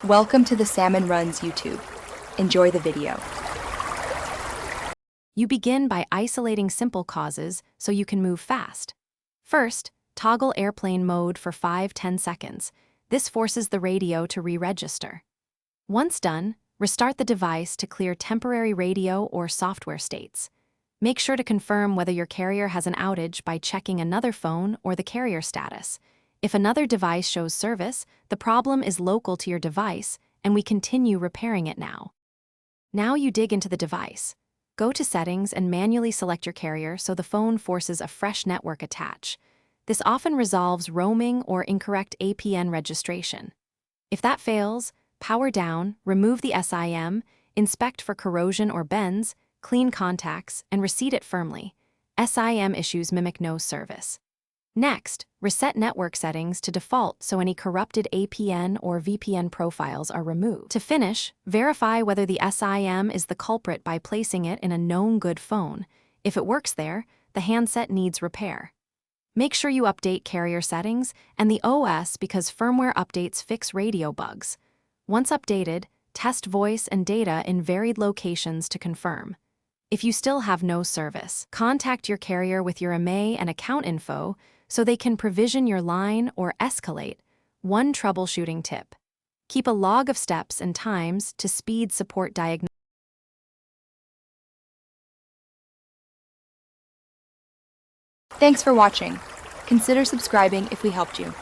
Welcome to the Salmon Runs YouTube. Enjoy the video. You begin by isolating simple causes so you can move fast. First, toggle airplane mode for 5-10 seconds. This forces the radio to re-register. Once done, restart the device to clear temporary radio or software states. Make sure to confirm whether your carrier has an outage by checking another phone or the carrier status. If another device shows service, the problem is local to your device, and we continue repairing it now. Now you dig into the device. Go to Settings and manually select your carrier so the phone forces a fresh network attach. This often resolves roaming or incorrect APN registration. If that fails, power down, remove the SIM, inspect for corrosion or bends, clean contacts, and reseat it firmly. SIM issues mimic no service. Next, reset network settings to default so any corrupted APN or VPN profiles are removed. To finish, verify whether the SIM is the culprit by placing it in a known good phone. If it works there, the handset needs repair. Make sure you update carrier settings and the OS because firmware updates fix radio bugs. Once updated, test voice and data in varied locations to confirm. If you still have no service, contact your carrier with your IMEI and account info so they can provision your line or escalate. One troubleshooting tip: keep a log of steps and times to speed support diagnosis. Thanks for watching. Consider subscribing if we helped you.